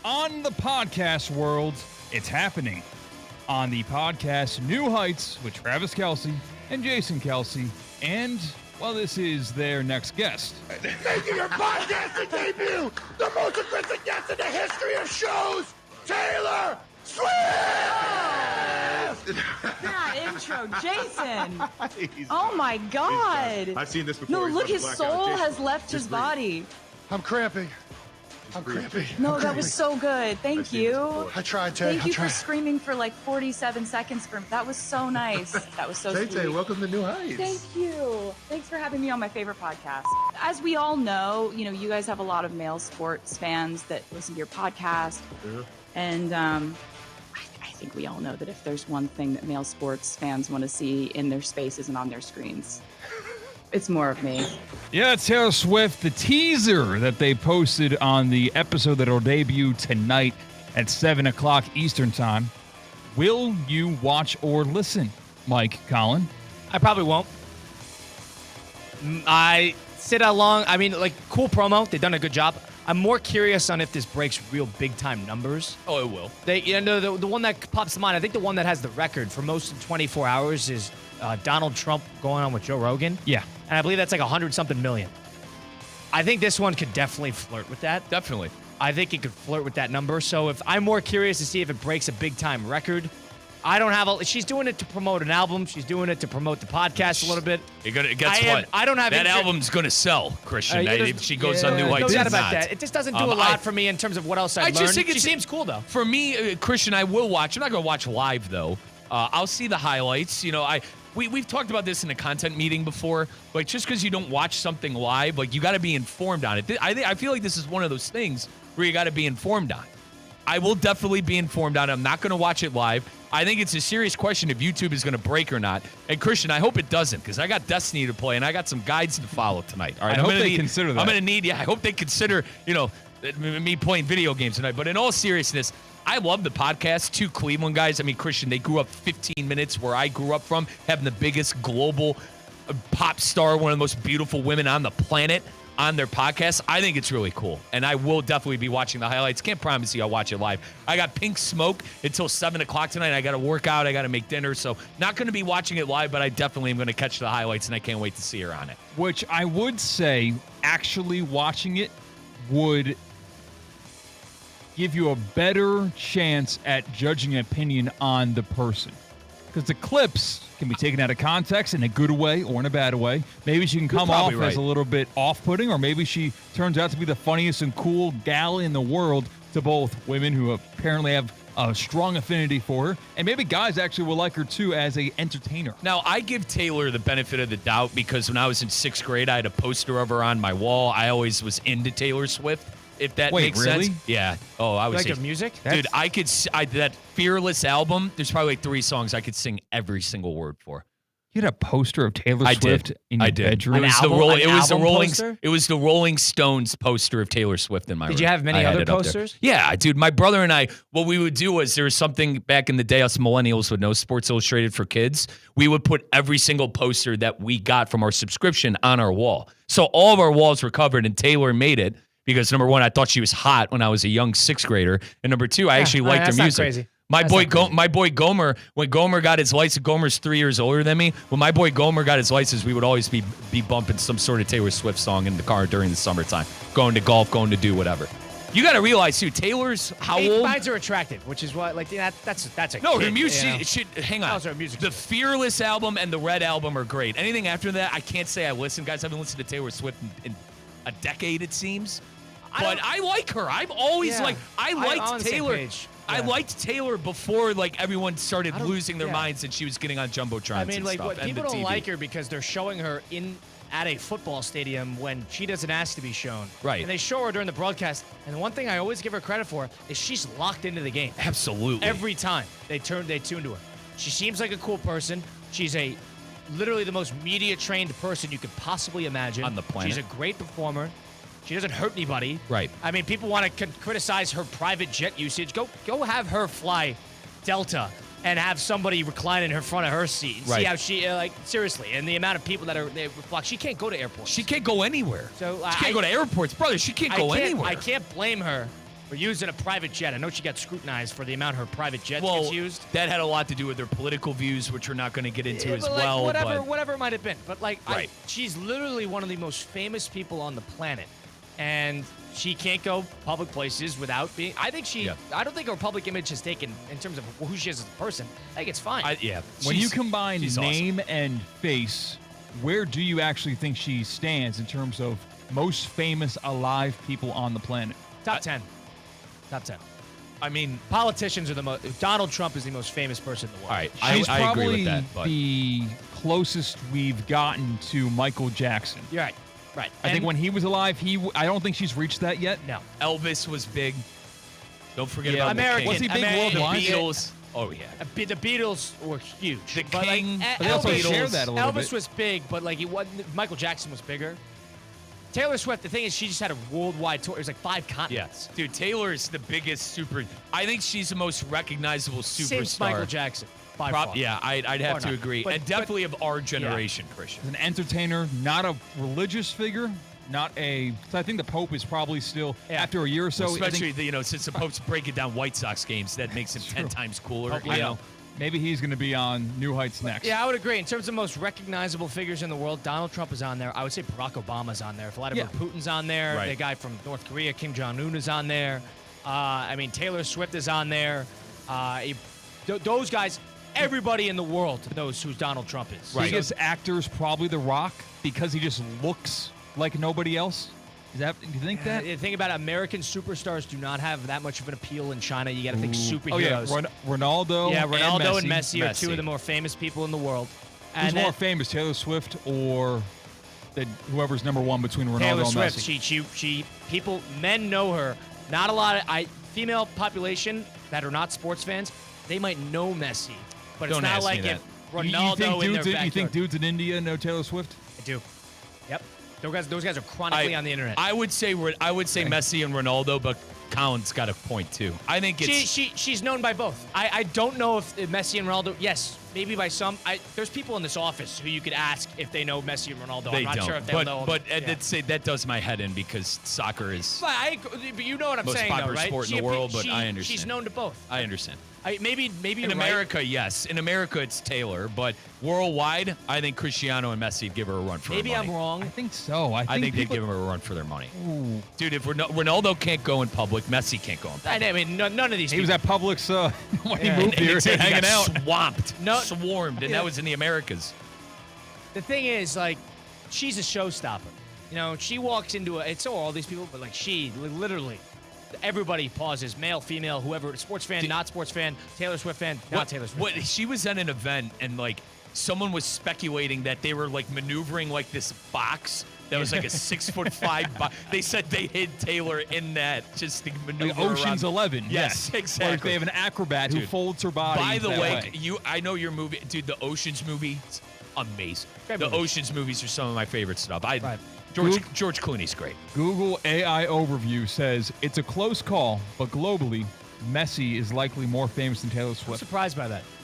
on the podcast world, it's happening on the podcast New Heights with Travis Kelce and Jason Kelce. And, well, this is their next guest. Making her podcasting debut, the most aggressive guest in the history of shows, Taylor Swift! That intro, Jason. Oh my God. I've seen this before. No, He's look, about to his black soul out. has left his Just body. I'm cramping. I'm cramping. No, that was so good. Thank seen this you. before. I tried, Tay. Thank I you for tried. screaming for like 47 seconds. That was so nice. That was so Tay, sweet. welcome to New Heights. Thank you. Thanks for having me on my favorite podcast. As we all know, you guys have a lot of male sports fans that listen to your podcast. Yeah. And I think we all know that if there's one thing that male sports fans want to see in their spaces and on their screens, it's more of me. Yeah, Taylor Swift, the teaser that they posted on the episode that will debut tonight at 7 o'clock Eastern Time. Will you watch or listen, Mike Collin? I probably won't. I sit along. I mean, like, cool promo. They've done a good job. I'm more curious on if this breaks real big-time numbers. Oh, it will. The one that pops to mind, I think the one that has the record for most in 24 hours is Donald Trump going on with Joe Rogan. Yeah. And I believe that's like 100-something million. I think this one could definitely flirt with that. Definitely. I think it could flirt with that number. So if I'm more curious to see if it breaks a big-time record. I don't have a. She's doing it to promote an album. She's doing it to promote the podcast a little bit. You're gonna guess what? I don't have that interest- album's gonna sell, Christian. There's- She goes on New Heights. No doubt it's about not. that. It just doesn't do a lot for me in terms of what else I've learned. just think She it's- seems cool though. For me, Christian, I will watch. I'm not gonna watch live though. I'll see the highlights. We've talked about this in a content meeting before. Like, just because you don't watch something live, like, you got to be informed on it. I feel like this is one of those things where you got to be informed on. I will definitely be informed on it. I'm not going to watch it live. I think it's a serious question if YouTube is going to break or not. And Christian, I hope it doesn't, because I got Destiny to play and I got some guides to follow tonight. All right, I hope they consider that. I'm going to need. Yeah, I hope they consider. Me playing video games tonight. But in all seriousness, I love the podcast. Two Cleveland guys. I mean, Christian, they grew up 15 minutes where I grew up from, having the biggest global pop star, one of the most beautiful women on the planet on their podcast. I think it's really cool. And I will definitely be watching the highlights. Can't promise you I'll watch it live. I got Pink Smoke until 7 o'clock tonight. I got to work out. I got to make dinner. So not going to be watching it live, but I definitely am going to catch the highlights, and I can't wait to see her on it. Which I would say actually watching it would give you a better chance at judging an opinion on the person. Because the clips can be taken out of context in a good way or in a bad way. Maybe she can come off as a little bit off-putting, or maybe she turns out to be the funniest and cool gal in the world to both women who apparently have a strong affinity for her, and maybe guys actually will like her too as a entertainer. Now, I give Taylor the benefit of the doubt because when I was in 6th grade, I had a poster of her on my wall. I always was into Taylor Swift, if that makes sense. Yeah. Oh, I was Like her music? Dude, that Fearless album, there's probably like 3 songs I could sing every single word for. You had a poster of Taylor Swift in your bedroom? It poster? It was the Rolling Stones poster of Taylor Swift in my room. Did you have many I had other it up there. posters? Yeah, dude. My brother and I, what we would do was there was something back in the day, us millennials would know, Sports Illustrated for Kids. We would put every single poster that we got from our subscription on our wall. So all of our walls were covered, and Taylor made it because, number one, I thought she was hot when I was a young 6th grader. And number two, I actually liked her that's not music. crazy. My boy Gomer, when Gomer got his license, Gomer's 3 years older than me. When my boy Gomer got his license, we would always be bumping some sort of Taylor Swift song in the car during the summertime, going to golf, going to do whatever. You got to realize too, Taylor's how old? Finds her attractive, which is what that's a No, kid, her music. you know? Hang on. How's her music? The Fearless album and the Red album are great. Anything after that, I can't say I listen, guys. I haven't listened to Taylor Swift in a decade, it seems. But I like her. I've always I liked Taylor. I liked Taylor before everyone started losing their minds and she was getting on jumbotrons. I mean, and like, stuff, what and people the don't TV. like her because they're showing her at a football stadium when she doesn't ask to be shown. Right. And they show her during the broadcast. And the one thing I always give her credit for is she's locked into the game. Absolutely. Every time they tune to her. She seems like a cool person. She's literally the most media trained person you could possibly imagine on the planet. She's a great performer. She doesn't hurt anybody. Right. I mean, people want to criticize her private jet usage. Go have her fly Delta and have somebody recline in her front of her seat and see how she, seriously, and the amount of people that are flock. She can't go to airports. She can't go anywhere. So she can't go to airports. Brother, she can't go anywhere. I can't blame her for using a private jet. I know she got scrutinized for the amount her private jet gets used. That had a lot to do with their political views, which we're not going to get into as well. Whatever it might have been. But, like, she's literally one of the most famous people on the planet. And she can't go public places without being. I don't think her public image has taken, in terms of who she is as a person. I think it's fine. When you combine name and face, where do you actually think she stands in terms of most famous alive people on the planet? Top 10. Top 10. I mean, politicians are the most. Donald Trump is the most famous person in the world. All right, She's I probably agree with that. But the closest we've gotten to Michael Jackson. You're right. Right. I think when he was alive, I don't think she's reached that yet. No. Elvis was big. Don't forget about American. Was he big the worldwide? Beatles. Oh yeah. The Beatles were huge. The but King. Like, But they also Elvis, share that a little bit. Elvis was big, but like he wasn't. Michael Jackson was bigger. Taylor Swift. The thing is, she just had a worldwide tour. It was like 5 continents. Yes, dude. Taylor is the biggest super. I think she's the most recognizable superstar. Since Michael Jackson. By far. Yeah, I'd have to agree, But- and definitely of our generation, Christian. As an entertainer, not a religious figure, not a. So I think the Pope is probably still after a year or so. Especially since the Pope's breaking down White Sox games, that makes him 10 times cooler. I know. Maybe he's going to be on New Heights next. Yeah, I would agree. In terms of most recognizable figures in the world, Donald Trump is on there. I would say Barack Obama's on there. Vladimir Putin's on there. Right. The guy from North Korea, Kim Jong-un, is on there. I mean, Taylor Swift is on there. Those guys, everybody in the world knows who Donald Trump is. Right. Biggest actor is probably The Rock because he just looks like nobody else. Do you think that? The thing about American superstars do not have that much of an appeal in China. You got to think superheroes. Oh, yeah. Ronaldo. Yeah, Ronaldo and Messi are two of the more famous people in the world. Who's more famous, Taylor Swift or whoever's number one between Ronaldo Taylor and Swift. Messi? Men know her. Not a lot of female population that are not sports fans. They might know Messi, but Don't it's not ask like me if that. Ronaldo in their backyard. You think dudes in India know Taylor Swift? I do. Yep. Those guys are chronically on the internet. I would say Messi and Ronaldo, but Colin's got a point too. I think it's she's known by both. I don't know if Messi and Ronaldo. Yes, maybe by some. There's people in this office who you could ask if they know Messi and Ronaldo. I'm not sure if they know. But that does my head in because soccer is but you know what I'm most saying, popular though, right? sport in the world. But I understand. She's known to both. I understand. Maybe in America, yes. In America, it's Taylor, but worldwide, I think Cristiano and Messi give her a run for maybe their money. I'm wrong. I think so. I think they'd give her a run for their money. Ooh. Dude, if Ronaldo can't go in public, Messi can't go in public. I mean, none of these. He was at Publix when he moved and here, he hanging got out. swamped, swarmed, and that was in the Americas. The thing is, like, she's a showstopper. You know, she walks into it's all these people, but like she literally. Everybody pauses, male, female, whoever, sports fan, not sports fan, Taylor Swift fan, not Taylor Swift fan. She was at an event and like someone was speculating that they were like maneuvering like this box that was like a 6'5" box. They said they hid Taylor in that just to maneuver like Ocean's around. 11. Yes, exactly. Or if they have an acrobat who folds her body. By the that way, I know your movie, dude. The Ocean's movies, amazing. Great the movies. Ocean's movies are some of my favorite stuff. George Clooney's great. Google AI overview says it's a close call, but globally, Messi is likely more famous than Taylor I'm Swift. surprised by that.